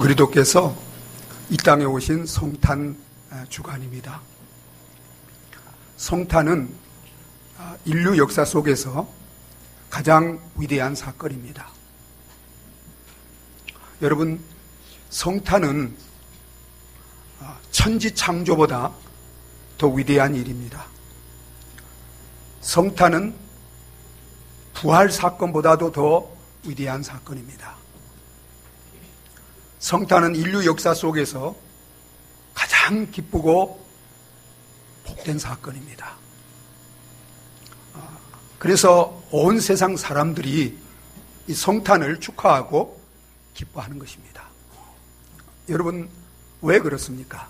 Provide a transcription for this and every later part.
그리스도께서 이 땅에 오신 성탄 주간입니다. 성탄은 인류 역사 속에서 가장 위대한 사건입니다. 여러분, 성탄은 천지 창조보다 더 위대한 일입니다. 성탄은 부활 사건보다도 더 위대한 사건입니다. 성탄은 인류 역사 속에서 가장 기쁘고 복된 사건입니다. 그래서 온 세상 사람들이 이 성탄을 축하하고 기뻐하는 것입니다. 여러분, 왜 그렇습니까?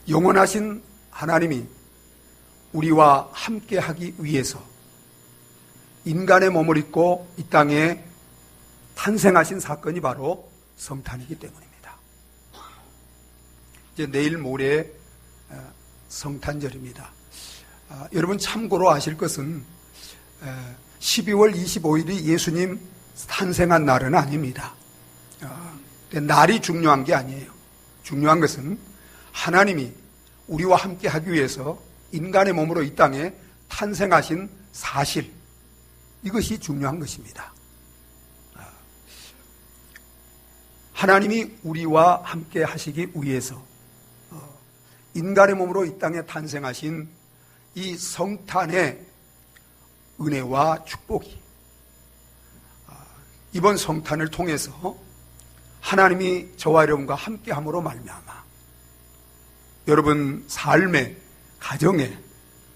영원하신 하나님이 우리와 함께하기 위해서 인간의 몸을 입고 이 땅에 탄생하신 사건이 바로 성탄이기 때문입니다. 이제 내일 모레 성탄절입니다. 여러분 참고로 아실 것은 12월 25일이 예수님 탄생한 날은 아닙니다. 날이 중요한 게 아니에요. 중요한 것은 하나님이 우리와 함께 하기 위해서 인간의 몸으로 이 땅에 탄생하신 사실, 이것이 중요한 것입니다. 하나님이 우리와 함께 하시기 위해서 인간의 몸으로 이 땅에 탄생하신 이 성탄의 은혜와 축복이 이번 성탄을 통해서 하나님이 저와 여러분과 함께함으로 말미암아 여러분 삶에, 가정에,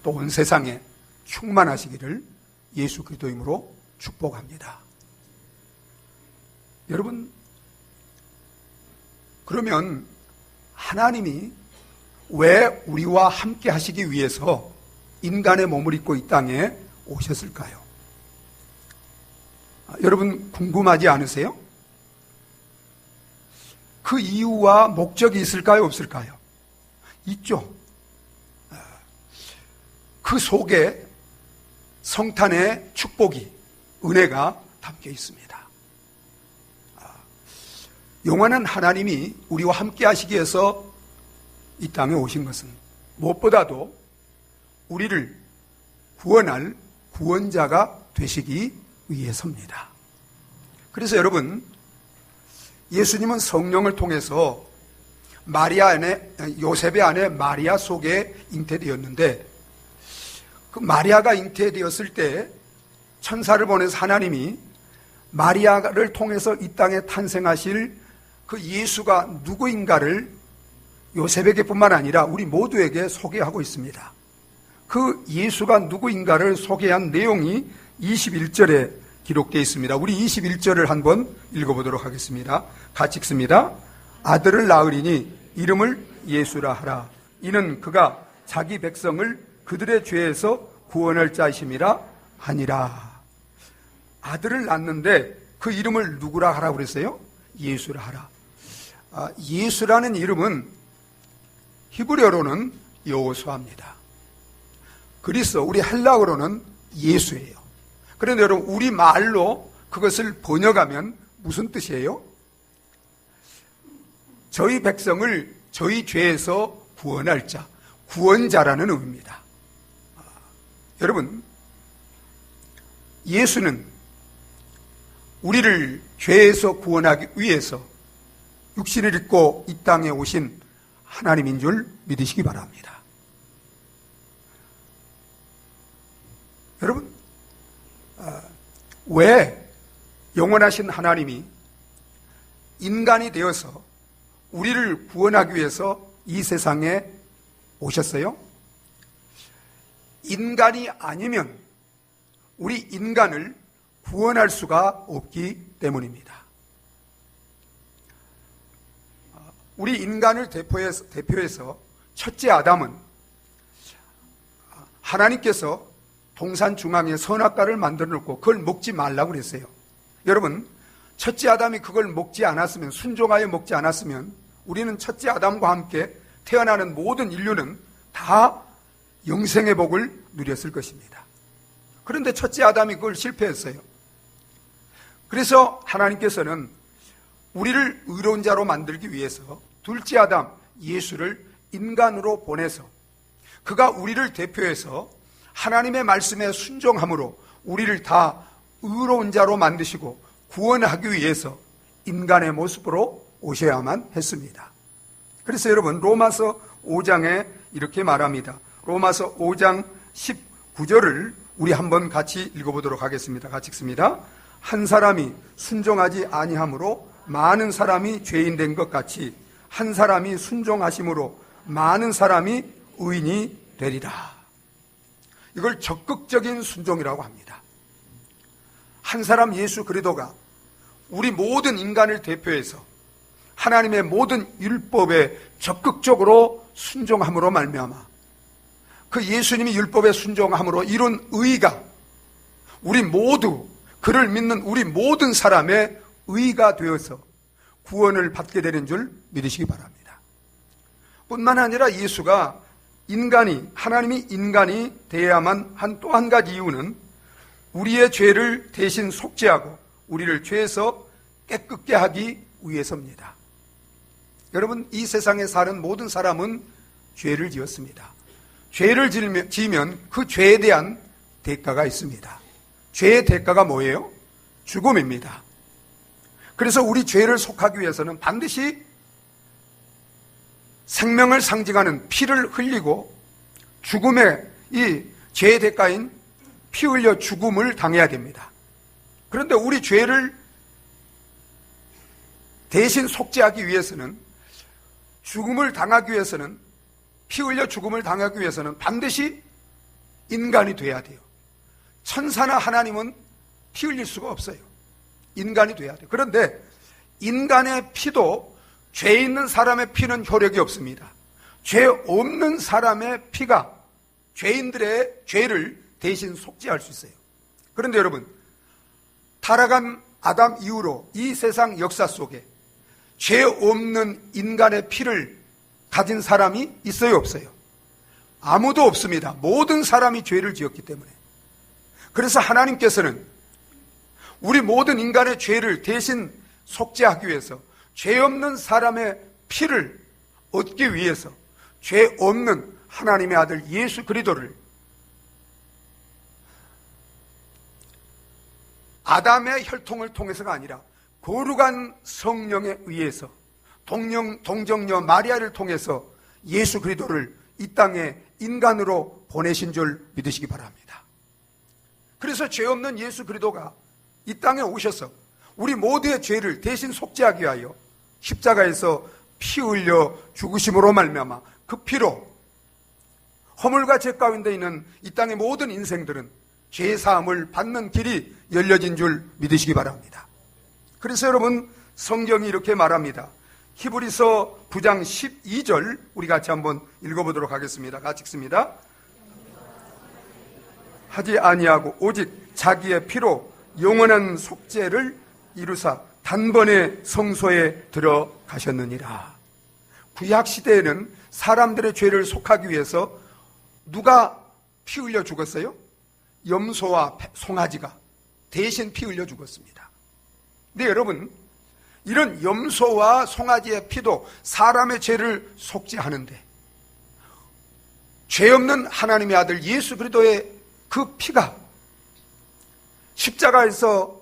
또 온 세상에 충만하시기를 예수 그리스도 이름으로 축복합니다. 여러분, 그러면 하나님이 왜 우리와 함께 하시기 위해서 인간의 몸을 입고 이 땅에 오셨을까요? 여러분 궁금하지 않으세요? 그 이유와 목적이 있을까요? 없을까요? 있죠. 그 속에 성탄의 축복이, 은혜가 담겨 있습니다. 영원한 하나님이 우리와 함께 하시기 위해서 이 땅에 오신 것은 무엇보다도 우리를 구원할 구원자가 되시기 위해서입니다. 그래서 여러분, 예수님은 성령을 통해서 요셉의 아내 마리아 속에 잉태되었는데, 그 마리아가 잉태되었을 때 천사를 보내서 하나님이 마리아를 통해서 이 땅에 탄생하실 그 예수가 누구인가를 요셉에게 뿐만 아니라 우리 모두에게 소개하고 있습니다. 그 예수가 누구인가를 소개한 내용이 21절에 기록되어 있습니다. 우리 21절을 한번 읽어보도록 하겠습니다. 같이 읽습니다. 아들을 낳으리니 이름을 예수라 하라. 이는 그가 자기 백성을 그들의 죄에서 구원할 자이심이라 하니라. 아들을 낳는데 그 이름을 누구라 하라고 그랬어요? 예수라 하라. 예수라는 이름은 히브리어로는 여호수아입니다. 그리스, 우리 헬라어로는 예수예요. 그런데 여러분, 우리 말로 그것을 번역하면 무슨 뜻이에요? 저희 백성을 저희 죄에서 구원할 자, 구원자라는 의미입니다. 여러분, 예수는 우리를 죄에서 구원하기 위해서 육신을 입고 이 땅에 오신 하나님인 줄 믿으시기 바랍니다. 여러분, 왜 영원하신 하나님이 인간이 되어서 우리를 구원하기 위해서 이 세상에 오셨어요? 인간이 아니면 우리 인간을 구원할 수가 없기 때문입니다. 우리 인간을 대표해서 첫째 아담은 하나님께서 동산 중앙에 선악과를 만들어 놓고 그걸 먹지 말라고 그랬어요. 여러분, 첫째 아담이 그걸 먹지 않았으면, 순종하여 먹지 않았으면 우리는 첫째 아담과 함께 태어나는 모든 인류는 다 영생의 복을 누렸을 것입니다. 그런데 첫째 아담이 그걸 실패했어요. 그래서 하나님께서는 우리를 의로운 자로 만들기 위해서 둘째 아담 예수를 인간으로 보내서 그가 우리를 대표해서 하나님의 말씀에 순종함으로 우리를 다 의로운 자로 만드시고 구원하기 위해서 인간의 모습으로 오셔야만 했습니다. 그래서 여러분 로마서 5장에 이렇게 말합니다. 로마서 5장 19절을 우리 한번 같이 읽어보도록 하겠습니다. 같이 읽습니다. 한 사람이 순종하지 아니함으로 많은 사람이 죄인 된 것 같이 한 사람이 순종하심으로 많은 사람이 의인이 되리라. 이걸 적극적인 순종이라고 합니다. 한 사람 예수 그리스도가 우리 모든 인간을 대표해서 하나님의 모든 율법에 적극적으로 순종함으로 말미암아 그 예수님이 율법에 순종함으로 이룬 의가 우리 모두 그를 믿는 우리 모든 사람의 의가 되어서 구원을 받게 되는 줄 믿으시기 바랍니다. 뿐만 아니라 예수가 하나님이 인간이 되어야만 한 또 한 가지 이유는 우리의 죄를 대신 속죄하고 우리를 죄에서 깨끗게 하기 위해서입니다. 여러분, 이 세상에 사는 모든 사람은 죄를 지었습니다. 죄를 지으면 그 죄에 대한 대가가 있습니다. 죄의 대가가 뭐예요? 죽음입니다. 그래서 우리 죄를 속하기 위해서는 반드시 생명을 상징하는 피를 흘리고 죽음의 이 죄의 대가인 피 흘려 죽음을 당해야 됩니다. 그런데 우리 죄를 대신 속죄하기 위해서는 죽음을 당하기 위해서는 피 흘려 죽음을 당하기 위해서는 반드시 인간이 돼야 돼요. 천사나 하나님은 피 흘릴 수가 없어요. 인간이 돼야 돼요. 그런데 인간의 피도 죄 있는 사람의 피는 효력이 없습니다. 죄 없는 사람의 피가 죄인들의 죄를 대신 속죄할 수 있어요. 그런데 여러분, 타락한 아담 이후로 이 세상 역사 속에 죄 없는 인간의 피를 가진 사람이 있어요, 없어요? 아무도 없습니다. 모든 사람이 죄를 지었기 때문에. 그래서 하나님께서는 우리 모든 인간의 죄를 대신 속죄하기 위해서 죄 없는 사람의 피를 얻기 위해서 죄 없는 하나님의 아들 예수 그리스도를 아담의 혈통을 통해서가 아니라 거룩한 성령에 의해서 동정녀 마리아를 통해서 예수 그리스도를 이 땅에 인간으로 보내신 줄 믿으시기 바랍니다. 그래서 죄 없는 예수 그리스도가 이 땅에 오셔서 우리 모두의 죄를 대신 속죄하기 위하여 십자가에서 피 흘려 죽으심으로 말미암아 그 피로 허물과 죄 가운데 있는 이 땅의 모든 인생들은 죄 사함을 받는 길이 열려진 줄 믿으시기 바랍니다. 그래서 여러분, 성경이 이렇게 말합니다. 히브리서 9장 12절 우리 같이 한번 읽어보도록 하겠습니다. 같이 읽습니다. 하지 아니하고 오직 자기의 피로 영원한 속죄를 이루사 단번에 성소에 들어가셨느니라. 구약시대에는 사람들의 죄를 속하기 위해서 누가 피 흘려 죽었어요? 염소와 송아지가 대신 피 흘려 죽었습니다. 근데 여러분, 이런 염소와 송아지의 피도 사람의 죄를 속죄하는데 죄 없는 하나님의 아들 예수 그리스도의 그 피가 십자가에서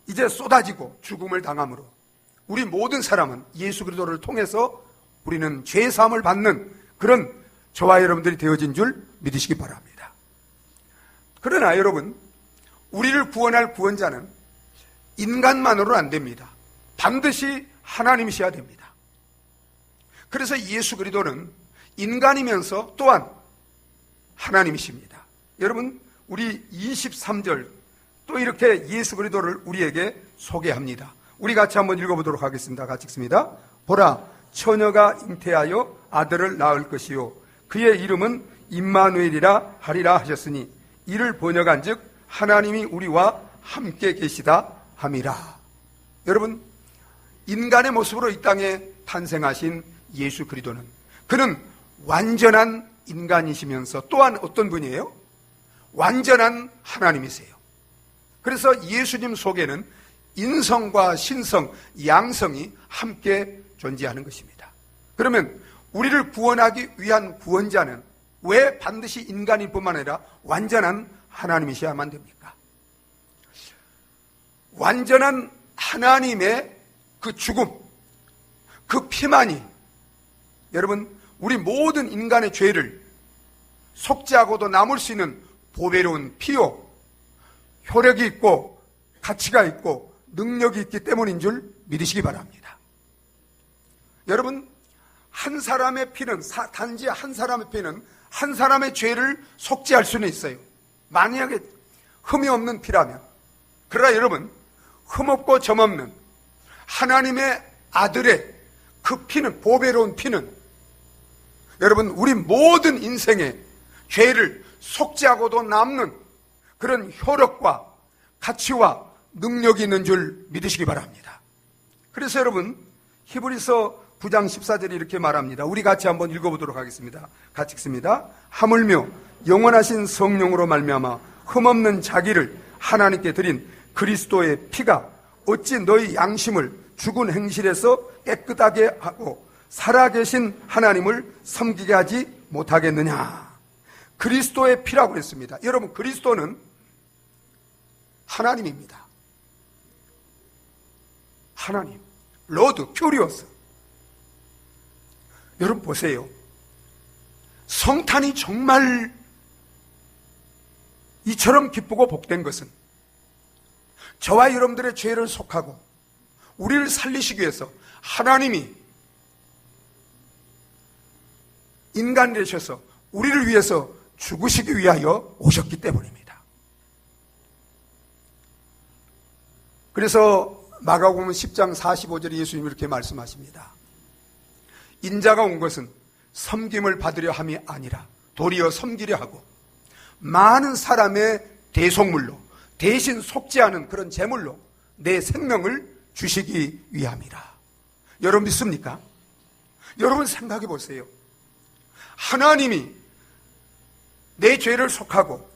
이제 쏟아지고 죽음을 당함으로 우리 모든 사람은 예수 그리스도를 통해서 우리는 죄 사함을 받는 그런 저와 여러분들이 되어진 줄 믿으시기 바랍니다. 그러나 여러분, 우리를 구원할 구원자는 인간만으로는 안 됩니다. 반드시 하나님이셔야 됩니다. 그래서 예수 그리스도는 인간이면서 또한 하나님이십니다. 여러분, 우리 23절 또 이렇게 예수 그리스도를 우리에게 소개합니다. 우리 같이 한번 읽어보도록 하겠습니다. 같이 읽습니다. 보라, 처녀가 잉태하여 아들을 낳을 것이요 그의 이름은 임마누엘이라 하리라 하셨으니 이를 번역한 즉 하나님이 우리와 함께 계시다 함이라. 여러분, 인간의 모습으로 이 땅에 탄생하신 예수 그리스도는 그는 완전한 인간이시면서 또한 어떤 분이에요? 완전한 하나님이세요. 그래서 예수님 속에는 인성과 신성, 양성이 함께 존재하는 것입니다. 그러면 우리를 구원하기 위한 구원자는 왜 반드시 인간일 뿐만 아니라 완전한 하나님이셔야만 됩니까? 완전한 하나님의 그 죽음, 그 피만이 여러분 우리 모든 인간의 죄를 속죄하고도 남을 수 있는 보배로운 피요, 효력이 있고 가치가 있고 능력이 있기 때문인 줄 믿으시기 바랍니다. 여러분, 한 사람의 피는, 단지 한 사람의 피는 한 사람의 죄를 속죄할 수는 있어요. 만약에 흠이 없는 피라면. 그러나 여러분, 흠없고 점없는 하나님의 아들의 그 피는, 보배로운 피는 여러분 우리 모든 인생의 죄를 속죄하고도 남는 그런 효력과 가치와 능력이 있는 줄 믿으시기 바랍니다. 그래서 여러분 히브리서 9장 14절에 이렇게 말합니다. 우리 같이 한번 읽어보도록 하겠습니다. 같이 읽습니다. 하물며 영원하신 성령으로 말미암아 흠없는 자기를 하나님께 드린 그리스도의 피가 어찌 너희 양심을 죽은 행실에서 깨끗하게 하고 살아계신 하나님을 섬기게 하지 못하겠느냐. 그리스도의 피라고 했습니다. 여러분, 그리스도는 하나님입니다. 하나님, 로드, 큐리오스. 여러분 보세요. 성탄이 정말 이처럼 기쁘고 복된 것은 저와 여러분들의 죄를 속하고 우리를 살리시기 위해서 하나님이 인간이 되셔서 우리를 위해서 죽으시기 위하여 오셨기 때문입니다. 그래서 마가복음 10장 45절에 예수님이 이렇게 말씀하십니다. 인자가 온 것은 섬김을 받으려 함이 아니라 도리어 섬기려 하고 많은 사람의 대속물로 대신 속죄하는 그런 제물로 내 생명을 주시기 위함이라. 여러분 믿습니까? 여러분 생각해 보세요. 하나님이 내 죄를 속하고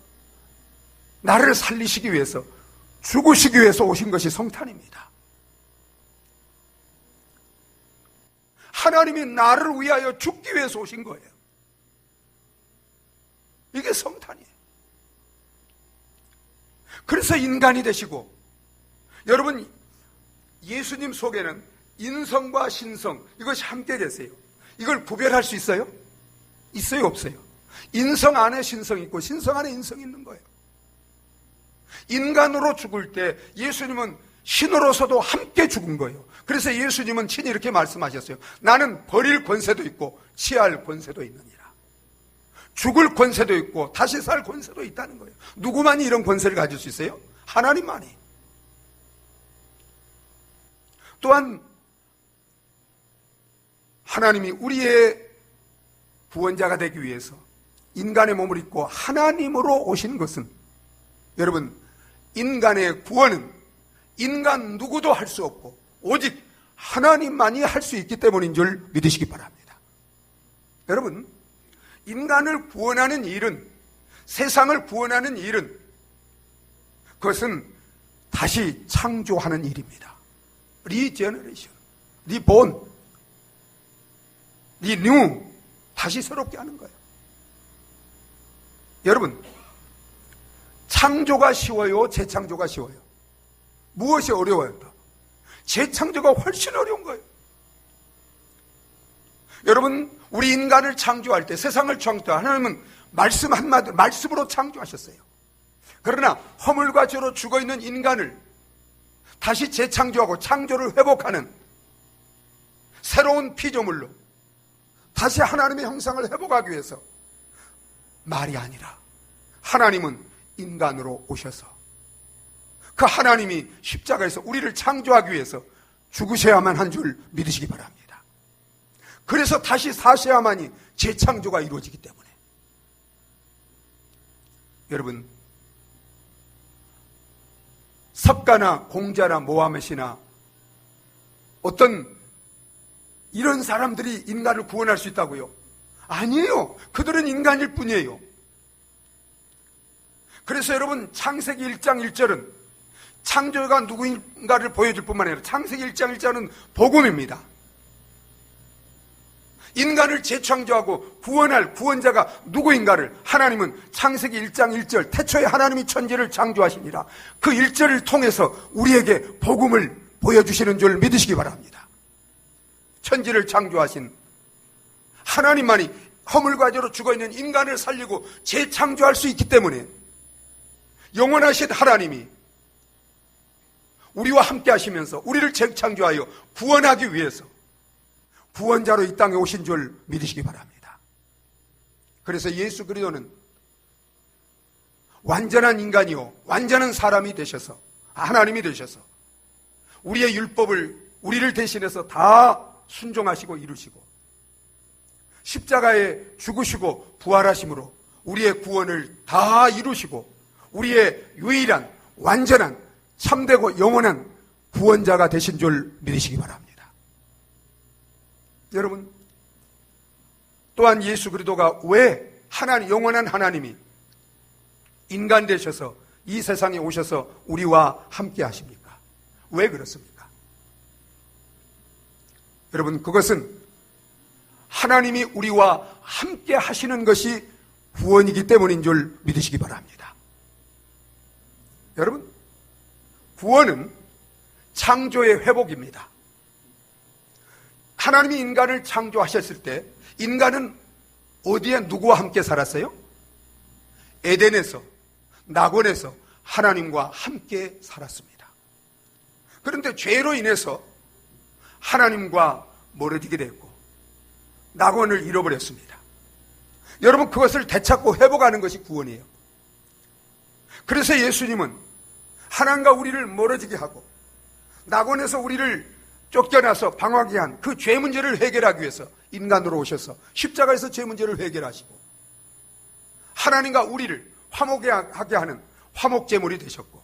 나를 살리시기 위해서 죽으시기 위해서 오신 것이 성탄입니다. 하나님이 나를 위하여 죽기 위해서 오신 거예요. 이게 성탄이에요. 그래서 인간이 되시고 여러분 예수님 속에는 인성과 신성 이것이 함께 계세요. 이걸 구별할 수 있어요? 있어요, 없어요? 인성 안에 신성이 있고 신성 안에 인성이 있는 거예요. 인간으로 죽을 때 예수님은 신으로서도 함께 죽은 거예요. 그래서 예수님은 친히 이렇게 말씀하셨어요. 나는 버릴 권세도 있고 취할 권세도 있느니라. 죽을 권세도 있고 다시 살 권세도 있다는 거예요. 누구만이 이런 권세를 가질 수 있어요? 하나님만이. 또한 하나님이 우리의 구원자가 되기 위해서 인간의 몸을 입고 하나님으로 오신 것은 여러분 인간의 구원은 인간 누구도 할 수 없고 오직 하나님만이 할 수 있기 때문인 줄 믿으시기 바랍니다. 여러분 인간을 구원하는 일은 세상을 구원하는 일은 그것은 다시 창조하는 일입니다. 리제너레이션, 리본, 리뉴 다시 새롭게 하는 거예요. 여러분 창조가 쉬워요? 재창조가 쉬워요? 무엇이 어려워요? 재창조가 훨씬 어려운 거예요. 여러분 우리 인간을 창조할 때 세상을 창조할 때 하나님은 말씀 한마디 말씀으로 창조하셨어요. 그러나 허물과 죄로 죽어있는 인간을 다시 재창조하고 창조를 회복하는 새로운 피조물로 다시 하나님의 형상을 회복하기 위해서 말이 아니라 하나님은 인간으로 오셔서 그 하나님이 십자가에서 우리를 창조하기 위해서 죽으셔야만 한 줄 믿으시기 바랍니다. 그래서 다시 사셔야만이 재창조가 이루어지기 때문에 여러분 석가나 공자나 모하메시나 어떤 이런 사람들이 인간을 구원할 수 있다고요? 아니에요. 그들은 인간일 뿐이에요. 그래서 여러분 창세기 1장 1절은 창조가 누구인가를 보여줄 뿐만 아니라 창세기 1장 1절은 복음입니다. 인간을 재창조하고 구원할 구원자가 누구인가를 하나님은 창세기 1장 1절 태초에 하나님이 천지를 창조하시니라 그 1절을 통해서 우리에게 복음을 보여주시는 줄 믿으시기 바랍니다. 천지를 창조하신 하나님만이 허물과 죄로 죽어있는 인간을 살리고 재창조할 수 있기 때문에 영원하신 하나님이 우리와 함께 하시면서 우리를 재창조하여 구원하기 위해서 구원자로 이 땅에 오신 줄 믿으시기 바랍니다. 그래서 예수 그리스도는 완전한 인간이요 완전한 사람이 되셔서 하나님이 되셔서 우리의 율법을 우리를 대신해서 다 순종하시고 이루시고 십자가에 죽으시고 부활하심으로 우리의 구원을 다 이루시고 우리의 유일한 완전한 참되고 영원한 구원자가 되신 줄 믿으시기 바랍니다. 여러분, 또한 예수 그리스도가 왜 하나님, 영원한 하나님이 인간 되셔서 이 세상에 오셔서 우리와 함께 하십니까? 왜 그렇습니까? 여러분, 그것은 하나님이 우리와 함께 하시는 것이 구원이기 때문인 줄 믿으시기 바랍니다. 여러분, 구원은 창조의 회복입니다. 하나님이 인간을 창조하셨을 때 인간은 어디에 누구와 함께 살았어요? 에덴에서, 낙원에서 하나님과 함께 살았습니다. 그런데 죄로 인해서 하나님과 멀어지게 됐고 낙원을 잃어버렸습니다. 여러분, 그것을 되찾고 회복하는 것이 구원이에요. 그래서 예수님은 하나님과 우리를 멀어지게 하고 낙원에서 우리를 쫓겨나서 방황하게 한 그 죄 문제를 해결하기 위해서 인간으로 오셔서 십자가에서 죄 문제를 해결하시고 하나님과 우리를 화목하게 하는 화목제물이 되셨고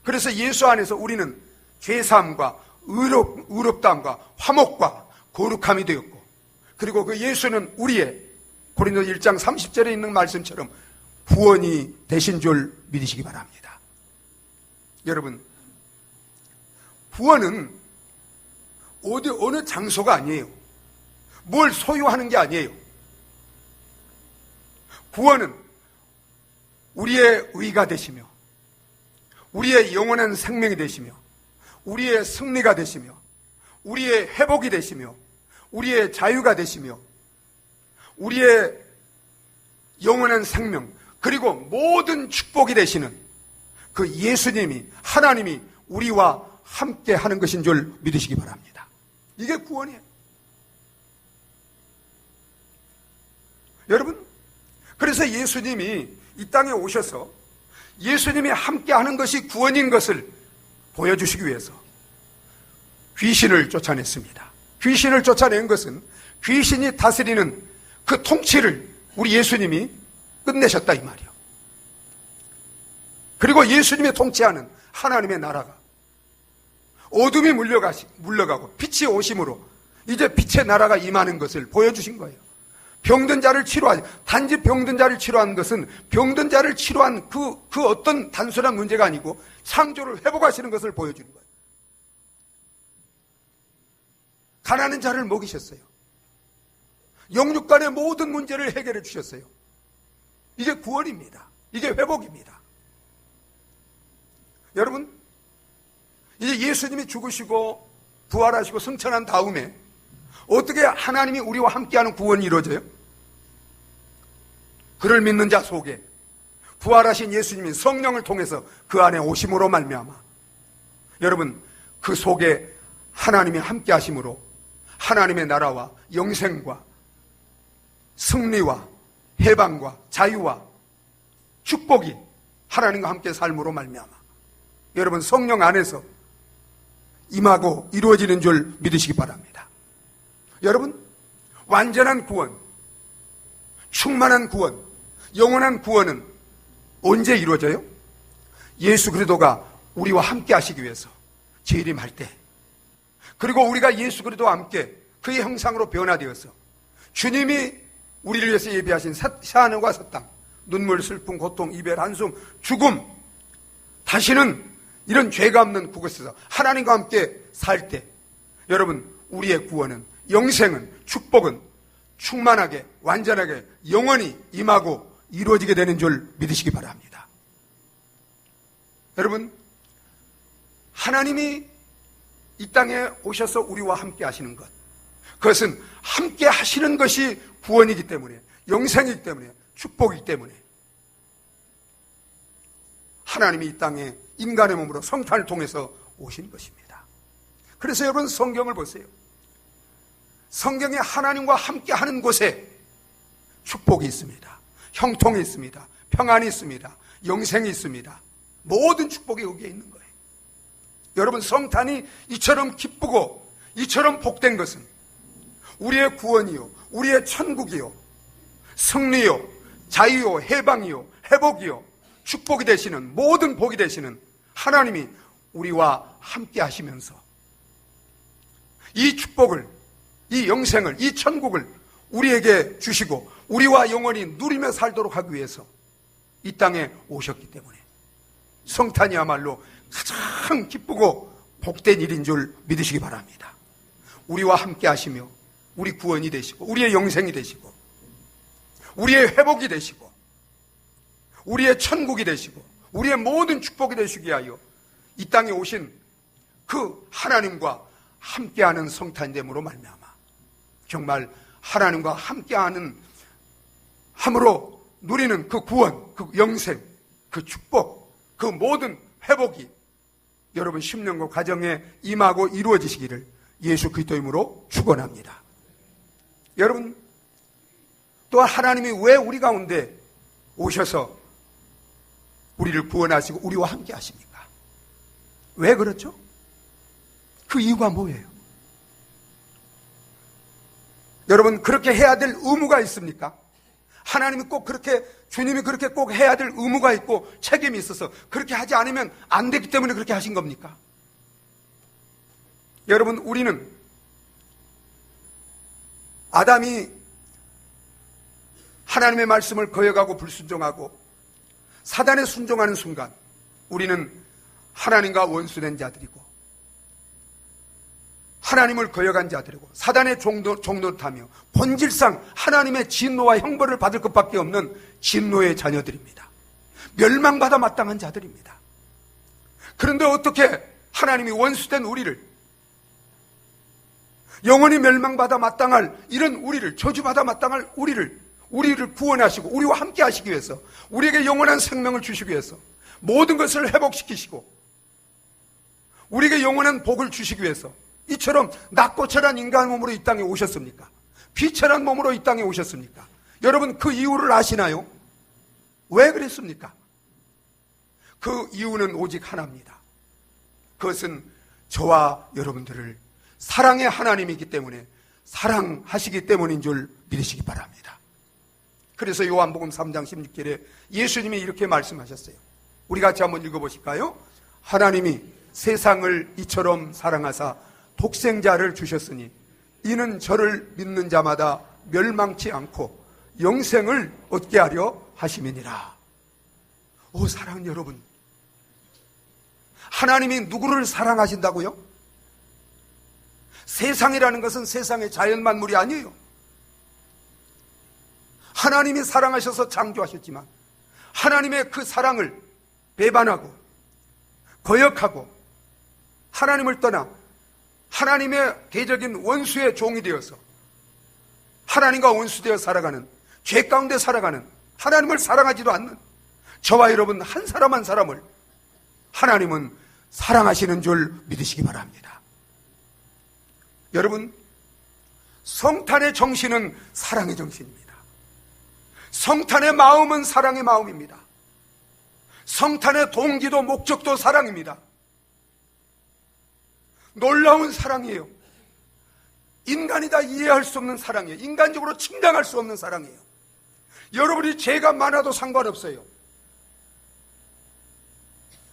그래서 예수 안에서 우리는 죄사함과 의롭다함과 화목과 거룩함이 되었고 그리고 그 예수는 우리의 고린도 1장 30절에 있는 말씀처럼 구원이 되신 줄 믿으시기 바랍니다. 여러분, 구원은 어느 장소가 아니에요. 뭘 소유하는 게 아니에요. 구원은 우리의 의가 되시며 우리의 영원한 생명이 되시며 우리의 승리가 되시며 우리의 회복이 되시며 우리의 자유가 되시며 우리의 영원한 생명 그리고 모든 축복이 되시는 그 예수님이 하나님이 우리와 함께 하는 것인 줄 믿으시기 바랍니다. 이게 구원이에요. 여러분, 그래서 예수님이 이 땅에 오셔서 예수님이 함께 하는 것이 구원인 것을 보여주시기 위해서 귀신을 쫓아냈습니다. 귀신을 쫓아낸 것은 귀신이 다스리는 그 통치를 우리 예수님이 끝내셨다 이 말이에요. 그리고 예수님이 통치하는 하나님의 나라가 어둠이 물러가고 빛이 오심으로 이제 빛의 나라가 임하는 것을 보여주신 거예요. 병든 자를 단지 병든 자를 치료한 것은 병든 자를 치료한 그 어떤 단순한 문제가 아니고 창조를 회복하시는 것을 보여주는 거예요. 가난한 자를 먹이셨어요. 영육간의 모든 문제를 해결해 주셨어요. 이게 구원입니다. 이게 회복입니다. 여러분, 이제 예수님이 죽으시고 부활하시고 승천한 다음에 어떻게 하나님이 우리와 함께하는 구원이 이루어져요? 그를 믿는 자 속에 부활하신 예수님이 성령을 통해서 그 안에 오심으로 말미암아 여러분, 그 속에 하나님이 함께하심으로 하나님의 나라와 영생과 승리와 해방과 자유와 축복이 하나님과 함께 삶으로 말미암아 여러분, 성령 안에서 임하고 이루어지는 줄 믿으시기 바랍니다. 여러분, 완전한 구원, 충만한 구원, 영원한 구원은 언제 이루어져요? 예수 그리스도가 우리와 함께 하시기 위해서 재림할 때, 그리고 우리가 예수 그리스도와 함께 그의 형상으로 변화되어서 주님이 우리를 위해서 예비하신 새하늘과 새 땅, 눈물, 슬픔, 고통, 이별, 한숨, 죽음, 다시는 이런 죄가 없는 그곳에서 하나님과 함께 살 때 여러분 우리의 구원은, 영생은, 축복은 충만하게 완전하게 영원히 임하고 이루어지게 되는 줄 믿으시기 바랍니다. 여러분, 하나님이 이 땅에 오셔서 우리와 함께 하시는 것, 그것은 함께 하시는 것이 구원이기 때문에, 영생이기 때문에, 축복이기 때문에 하나님이 이 땅에 인간의 몸으로 성탄을 통해서 오신 것입니다. 그래서 여러분 성경을 보세요. 성경에 하나님과 함께 하는 곳에 축복이 있습니다. 형통이 있습니다. 평안이 있습니다. 영생이 있습니다. 모든 축복이 여기에 있는 거예요. 여러분, 성탄이 이처럼 기쁘고 이처럼 복된 것은 우리의 구원이요, 우리의 천국이요, 승리요, 자유요, 해방이요, 회복이요, 축복이 되시는, 모든 복이 되시는 하나님이 우리와 함께 하시면서 이 축복을, 이 영생을, 이 천국을 우리에게 주시고 우리와 영원히 누리며 살도록 하기 위해서 이 땅에 오셨기 때문에 성탄이야말로 가장 기쁘고 복된 일인 줄 믿으시기 바랍니다. 우리와 함께 하시며 우리 구원이 되시고 우리의 영생이 되시고 우리의 회복이 되시고 우리의 천국이 되시고 우리의 모든 축복이 되시기 위하여 이 땅에 오신 그 하나님과 함께하는 성탄됨으로 말미암아 정말 하나님과 함께하는 함으로 누리는 그 구원, 그 영생, 그 축복, 그 모든 회복이 여러분 심령과 가정에 임하고 이루어지시기를 예수 그리스도 이름으로 축원합니다. 여러분, 또한 하나님이 왜 우리 가운데 오셔서 우리를 구원하시고 우리와 함께 하십니까? 왜 그렇죠? 그 이유가 뭐예요? 여러분, 그렇게 해야 될 의무가 있습니까? 하나님이 꼭 그렇게, 주님이 그렇게 꼭 해야 될 의무가 있고 책임이 있어서 그렇게 하지 않으면 안 되기 때문에 그렇게 하신 겁니까? 여러분, 우리는 아담이 하나님의 말씀을 거역하고 불순종하고 사단에 순종하는 순간 우리는 하나님과 원수된 자들이고 하나님을 거역한 자들이고 사단의 종노릇하며 본질상 하나님의 진노와 형벌을 받을 것밖에 없는 진노의 자녀들입니다. 멸망받아 마땅한 자들입니다. 그런데 어떻게 하나님이 원수된 우리를, 영원히 멸망받아 마땅할 이런 우리를, 저주받아 마땅할 우리를 구원하시고 우리와 함께 하시기 위해서, 우리에게 영원한 생명을 주시기 위해서, 모든 것을 회복시키시고 우리에게 영원한 복을 주시기 위해서 이처럼 낮고 철한 인간 몸으로 이 땅에 오셨습니까? 비천한 몸으로 이 땅에 오셨습니까? 여러분, 그 이유를 아시나요? 왜 그랬습니까? 그 이유는 오직 하나입니다. 그것은 저와 여러분들을 사랑의 하나님이기 때문에, 사랑하시기 때문인 줄 믿으시기 바랍니다. 그래서 요한복음 3장 16절에 예수님이 이렇게 말씀하셨어요. 우리 같이 한번 읽어보실까요? 하나님이 세상을 이처럼 사랑하사 독생자를 주셨으니 이는 저를 믿는 자마다 멸망치 않고 영생을 얻게 하려 하심이니라. 오, 사랑하는 여러분, 하나님이 누구를 사랑하신다고요? 세상이라는 것은 세상의 자연 만물이 아니에요. 하나님이 사랑하셔서 창조하셨지만 하나님의 그 사랑을 배반하고 거역하고 하나님을 떠나 하나님의 대적인 원수의 종이 되어서 하나님과 원수되어 살아가는, 죄 가운데 살아가는, 하나님을 사랑하지도 않는 저와 여러분 한 사람 한 사람을 하나님은 사랑하시는 줄 믿으시기 바랍니다. 여러분, 성탄의 정신은 사랑의 정신입니다. 성탄의 마음은 사랑의 마음입니다. 성탄의 동기도 목적도 사랑입니다. 놀라운 사랑이에요. 인간이 다 이해할 수 없는 사랑이에요. 인간적으로 측량할 수 없는 사랑이에요. 여러분이 죄가 많아도 상관없어요.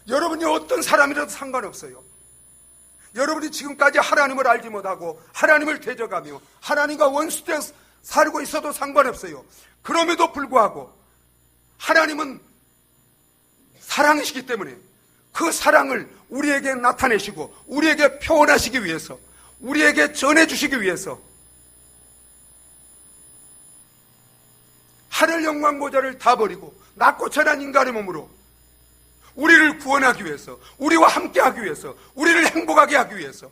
여러분이 어떤 사람이라도 상관없어요. 여러분이 지금까지 하나님을 알지 못하고 하나님을 대적하며 하나님과 원수되어 살고 있어도 상관없어요. 그럼에도 불구하고 하나님은 사랑이시기 때문에 그 사랑을 우리에게 나타내시고 우리에게 표현하시기 위해서, 우리에게 전해주시기 위해서 하늘 영광 보좌를 다 버리고 낮고 천한 인간의 몸으로 우리를 구원하기 위해서, 우리와 함께하기 위해서, 우리를 행복하게 하기 위해서,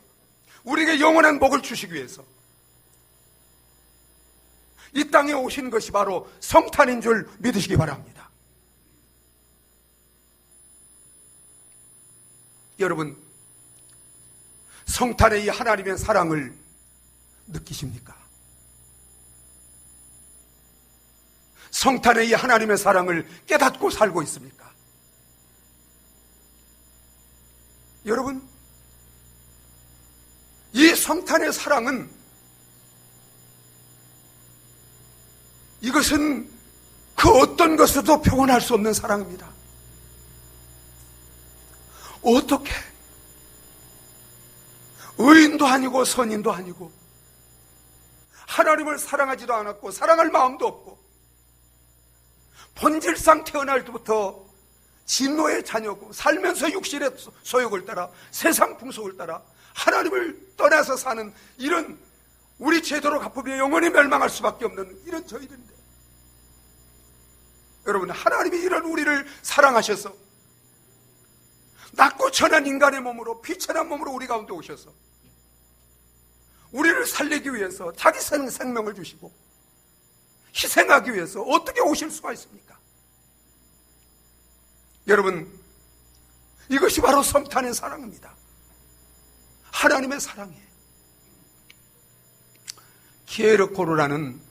우리에게 영원한 복을 주시기 위해서 이 땅에 오신 것이 바로 성탄인 줄 믿으시기 바랍니다. 여러분, 성탄의 이 하나님의 사랑을 느끼십니까? 성탄의 이 하나님의 사랑을 깨닫고 살고 있습니까? 여러분, 이 성탄의 사랑은, 이것은 그 어떤 것으로도 표현할 수 없는 사랑입니다. 어떻게 의인도 아니고 선인도 아니고 하나님을 사랑하지도 않았고 사랑할 마음도 없고 본질상 태어날 때부터 진노의 자녀고 살면서 육신의 소욕을 따라 세상 풍속을 따라 하나님을 떠나서 사는 이런 우리 제도로 갚으며 영원히 멸망할 수밖에 없는 이런 저희들인데, 여러분, 하나님이 이런 우리를 사랑하셔서 낮고 천한 인간의 몸으로, 비천한 몸으로 우리 가운데 오셔서 우리를 살리기 위해서 자기 생명을 주시고 희생하기 위해서 어떻게 오실 수가 있습니까? 여러분, 이것이 바로 성탄의 사랑입니다. 하나님의 사랑이에요. 키에르코르라는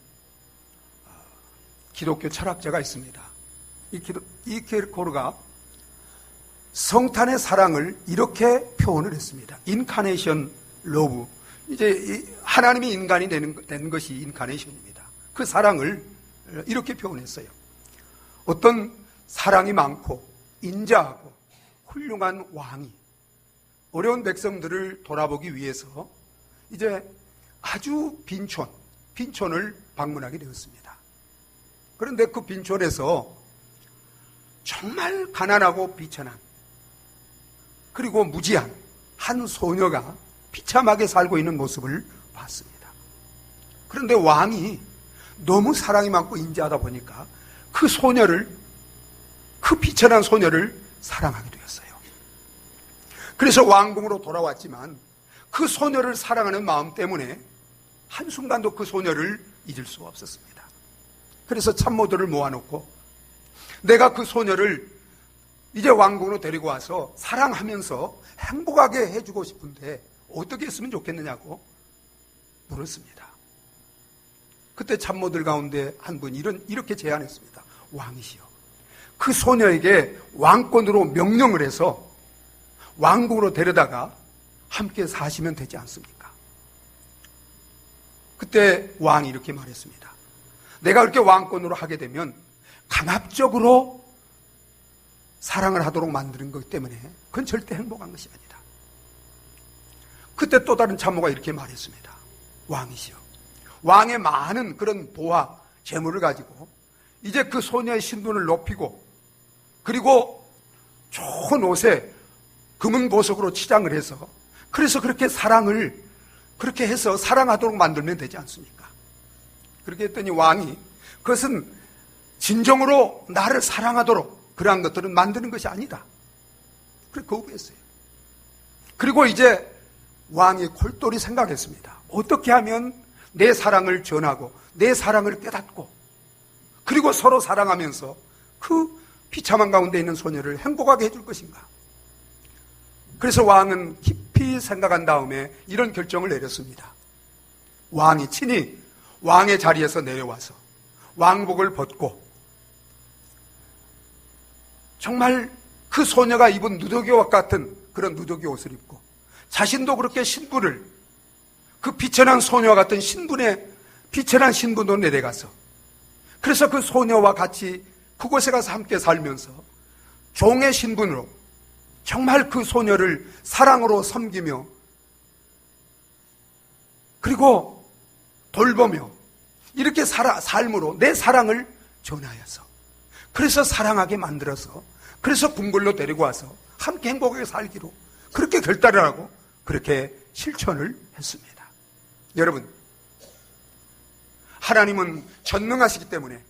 기독교 철학자가 있습니다. 이 키에르코르가 성탄의 사랑을 이렇게 표현을 했습니다. 인카네이션 러브. 이제 하나님이 인간이 된 것이 인카네이션입니다. 그 사랑을 이렇게 표현했어요. 어떤 사랑이 많고 인자하고 훌륭한 왕이 어려운 백성들을 돌아보기 위해서 이제 아주 빈촌을 방문하게 되었습니다. 그런데 그 빈촌에서 정말 가난하고 비천한, 그리고 무지한 한 소녀가 비참하게 살고 있는 모습을 봤습니다. 그런데 왕이 너무 사랑이 많고 인자하다 보니까 그 비천한 소녀를 사랑하게 되었어요. 그래서 왕궁으로 돌아왔지만 그 소녀를 사랑하는 마음 때문에 한순간도 그 소녀를 잊을 수가 없었습니다. 그래서 참모들을 모아놓고 내가 그 소녀를 이제 왕궁으로 데리고 와서 사랑하면서 행복하게 해주고 싶은데 어떻게 했으면 좋겠느냐고 물었습니다. 그때 참모들 가운데 한 분이 이렇게 제안했습니다. 왕이시여, 그 소녀에게 왕권으로 명령을 해서 왕궁으로 데려다가 함께 사시면 되지 않습니까? 그때 왕이 이렇게 말했습니다. 내가 그렇게 왕권으로 하게 되면 강압적으로 사랑을 하도록 만드는 것 때문에 그건 절대 행복한 것이 아니다. 그때 또 다른 참모가 이렇게 말했습니다. 왕이시여, 왕의 많은 그런 보화, 재물을 가지고 이제 그 소녀의 신분을 높이고 그리고 좋은 옷에 금은 보석으로 치장을 해서 그래서 그렇게 해서 사랑하도록 만들면 되지 않습니까? 그렇게 했더니 왕이 그것은 진정으로 나를 사랑하도록 그러한 것들은 만드는 것이 아니다. 그래서 거부했어요. 그리고 이제 왕이 골똘히 생각했습니다. 어떻게 하면 내 사랑을 전하고 내 사랑을 깨닫고 그리고 서로 사랑하면서 그 비참한 가운데 있는 소녀를 행복하게 해줄 것인가? 그래서 왕은 깊이 생각한 다음에 이런 결정을 내렸습니다. 왕이 친히 왕의 자리에서 내려와서 왕복을 벗고 정말 그 소녀가 입은 누더기와 같은 그런 누더기 옷을 입고 자신도 그렇게 신분을, 그 비천한 소녀와 같은 비천한 신분으로 내려가서 그래서 그 소녀와 같이 그곳에 가서 함께 살면서 종의 신분으로 정말 그 소녀를 사랑으로 섬기며 그리고 돌보며 이렇게 삶으로 내 사랑을 전하여서 그래서 사랑하게 만들어서 그래서 궁궐로 데리고 와서 함께 행복하게 살기로 그렇게 결단을 하고 그렇게 실천을 했습니다. 여러분, 하나님은 전능하시기 때문에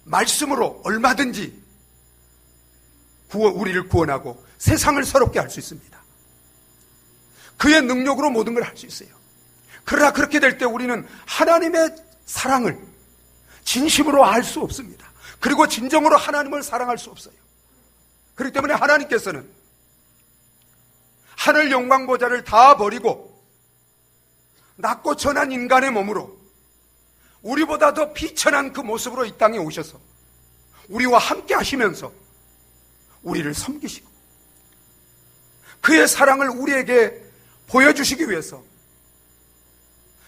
말씀으로 얼마든지 우리를 구원하고 세상을 새롭게 할 수 있습니다. 그의 능력으로 모든 걸 할 수 있어요. 그러나 그렇게 될 때 우리는 하나님의 사랑을 진심으로 알 수 없습니다. 그리고 진정으로 하나님을 사랑할 수 없어요. 그렇기 때문에 하나님께서는 하늘 영광보좌를 다 버리고 낮고 천한 인간의 몸으로 우리보다 더 비천한 그 모습으로 이 땅에 오셔서 우리와 함께 하시면서 우리를 섬기시고 그의 사랑을 우리에게 보여주시기 위해서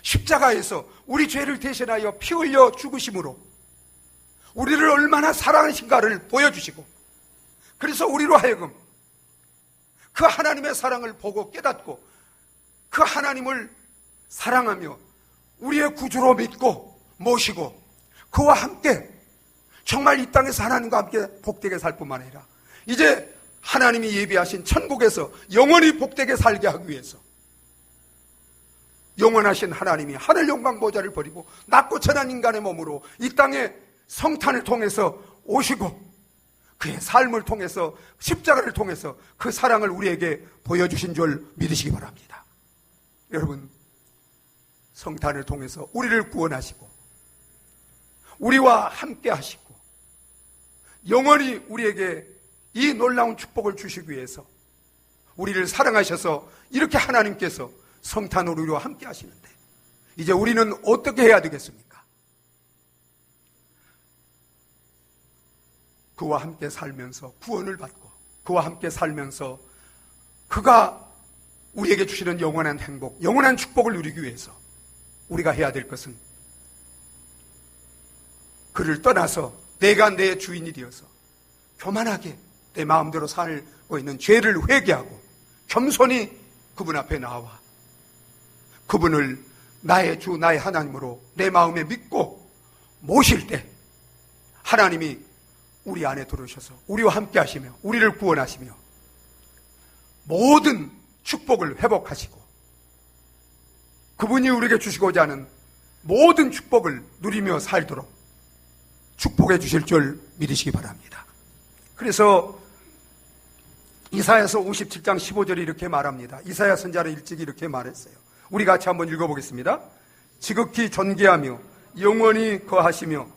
십자가에서 우리 죄를 대신하여 피 흘려 죽으심으로 우리를 얼마나 사랑하신가를 보여주시고, 그래서 우리로 하여금 그 하나님의 사랑을 보고 깨닫고 그 하나님을 사랑하며 우리의 구주로 믿고 모시고 그와 함께 정말 이 땅에서 하나님과 함께 복되게 살 뿐만 아니라 이제 하나님이 예비하신 천국에서 영원히 복되게 살게 하기 위해서 영원하신 하나님이 하늘 영광 보좌를 버리고 낮고 천한 인간의 몸으로 이 땅에 성탄을 통해서 오시고 그의 삶을 통해서 십자가를 통해서 그 사랑을 우리에게 보여주신 줄 믿으시기 바랍니다. 여러분, 성탄을 통해서 우리를 구원하시고 우리와 함께 하시고 영원히 우리에게 이 놀라운 축복을 주시기 위해서 우리를 사랑하셔서 이렇게 하나님께서 성탄으로 우리와 함께 하시는데 이제 우리는 어떻게 해야 되겠습니까? 그와 함께 살면서 구원을 받고 그와 함께 살면서 그가 우리에게 주시는 영원한 행복, 영원한 축복을 누리기 위해서 우리가 해야 될 것은 그를 떠나서 내가 내 주인이 되어서 교만하게 내 마음대로 살고 있는 죄를 회개하고 겸손히 그분 앞에 나와 그분을 나의 주, 나의 하나님으로 내 마음에 믿고 모실 때 하나님이 우리 안에 들어오셔서 우리와 함께 하시며 우리를 구원하시며 모든 축복을 회복하시고 그분이 우리에게 주시고자 하는 모든 축복을 누리며 살도록 축복해 주실 줄 믿으시기 바랍니다. 그래서 이사야서 57장 15절이 이렇게 말합니다. 이사야 선지자는 일찍 이렇게 말했어요. 우리 같이 한번 읽어보겠습니다. 지극히 존귀하며 영원히 거하시며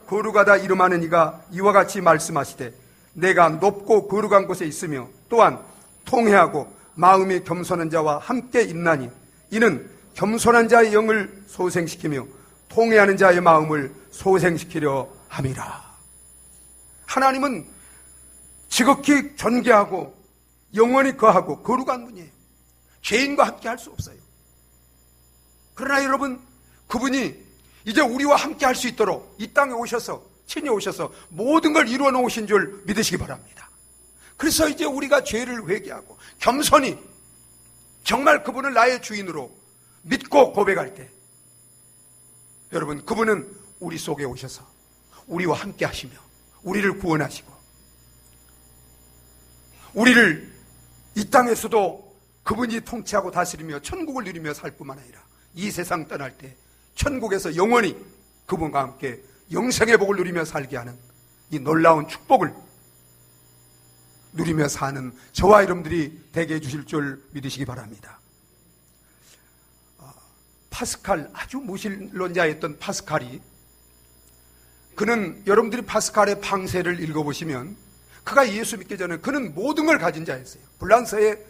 거룩하다 이름하는 이가 이와 같이 말씀하시되 내가 높고 거룩한 곳에 있으며 또한 통회하고 마음이 겸손한 자와 함께 있나니 이는 겸손한 자의 영을 소생시키며 통회하는 자의 마음을 소생시키려 함이라. 하나님은 지극히 존귀하고 영원히 거하고 거룩한 분이에요. 죄인과 함께 할 수 없어요. 그러나 여러분, 그분이 이제 우리와 함께 할 수 있도록 이 땅에 오셔서 친히 오셔서 모든 걸 이루어 놓으신 줄 믿으시기 바랍니다. 그래서 이제 우리가 죄를 회개하고 겸손히 정말 그분을 나의 주인으로 믿고 고백할 때 여러분, 그분은 우리 속에 오셔서 우리와 함께 하시며 우리를 구원하시고 우리를 이 땅에서도 그분이 통치하고 다스리며 천국을 누리며 살 뿐만 아니라 이 세상 떠날 때 천국에서 영원히 그분과 함께 영생의 복을 누리며 살게 하는 이 놀라운 축복을 누리며 사는 저와 여러분들이 되게 해주실 줄 믿으시기 바랍니다. 파스칼, 아주 무신론자였던 파스칼이, 그는 여러분들이 파스칼의 방세를 읽어보시면 그가 예수 믿기 전에 그는 모든 걸 가진 자였어요. 불란서의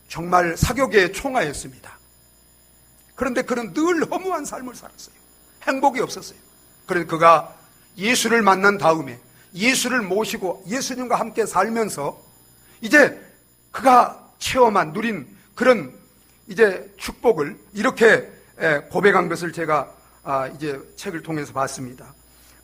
정말 사교계의 총아였습니다. 그런데 그는 늘 허무한 삶을 살았어요. 행복이 없었어요. 그래서 그가 예수를 만난 다음에 예수를 모시고 예수님과 함께 살면서 이제 그가 체험한, 누린 그런 이제 축복을 이렇게 고백한 것을 제가 이제 책을 통해서 봤습니다.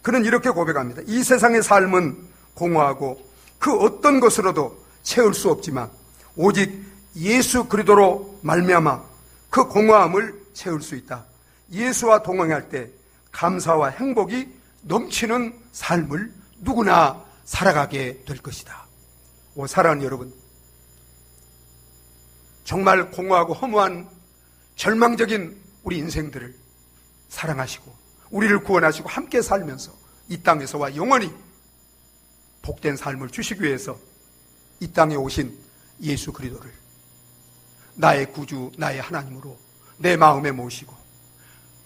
그는 이렇게 고백합니다. 이 세상의 삶은 공허하고 그 어떤 것으로도 채울 수 없지만 오직 예수 그리스도로 말미암아 그 공허함을 채울 수 있다. 예수와 동행할 때 감사와 행복이 넘치는 삶을 누구나 살아가게 될 것이다. 사랑하는 여러분, 정말 공허하고 허무한 절망적인 우리 인생들을 사랑하시고 우리를 구원하시고 함께 살면서 이 땅에서와 영원히 복된 삶을 주시기 위해서 이 땅에 오신 예수 그리스도를 나의 구주, 나의 하나님으로 내 마음에 모시고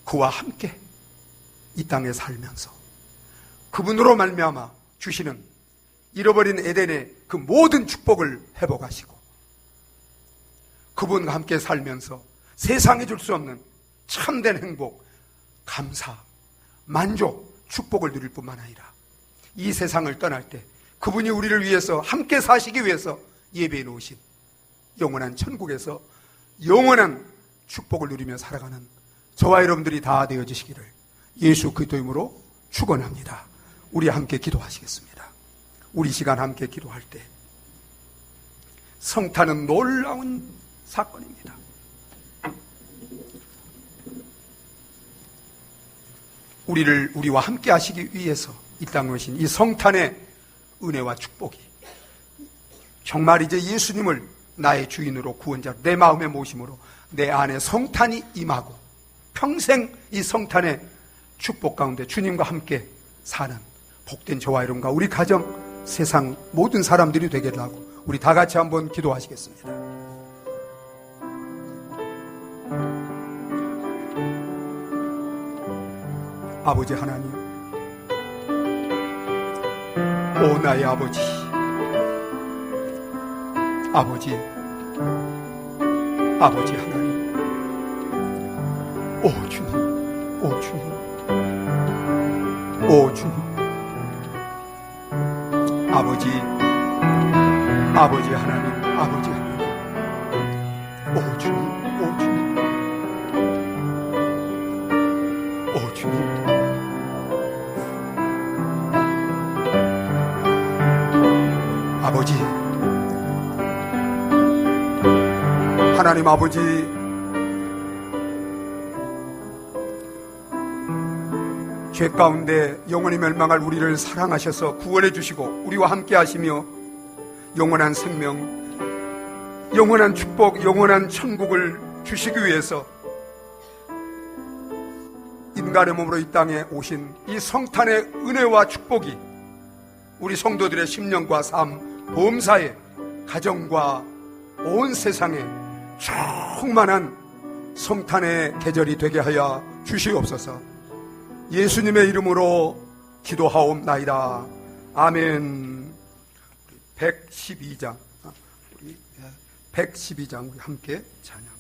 그와 함께 이 땅에 살면서 그분으로 말미암아 주시는 잃어버린 에덴의 그 모든 축복을 회복하시고 그분과 함께 살면서 세상에 줄 수 없는 참된 행복, 감사, 만족, 축복을 누릴 뿐만 아니라 이 세상을 떠날 때 그분이 우리를 위해서 함께 사시기 위해서 예배해 놓으신 영원한 천국에서 영원한 축복을 누리며 살아가는 저와 여러분들이 다 되어지시기를 예수 그리스도의 이름으로 축원합니다. 우리 함께 기도하시겠습니다. 우리 시간 함께 기도할 때 성탄은 놀라운 사건입니다. 우리와 함께 하시기 위해서 이 땅에 오신 이 성탄의 은혜와 축복이 정말 이제 예수님을 나의 주인으로 구원자로 내 마음에 모심으로 내 안에 성탄이 임하고 평생 이 성탄의 축복 가운데 주님과 함께 사는 복된 저와 여러분과 우리 가정, 세상 모든 사람들이 되게 하고 우리 다 같이 한번 기도하시겠습니다. 아버지 하나님, 오 나의 아버지, 아버지 하나님, 오 주님, 오 주님, 오 주님, 아버지 하나님, 아버지 하나님, 오 주님, 오 주님, 오 주님, 아버지, 하나님 아버지, 죄 가운데 영원히 멸망할 우리를 사랑하셔서 구원해 주시고 우리와 함께 하시며 영원한 생명, 영원한 축복, 영원한 천국을 주시기 위해서 인간의 몸으로 이 땅에 오신 이 성탄의 은혜와 축복이 우리 성도들의 심령과 삶, 범사에 가정과 온 세상에 충만한 성탄의 계절이 되게 하여 주시옵소서. 예수님의 이름으로 기도하옵나이다. 아멘. 112장 우리 함께 찬양.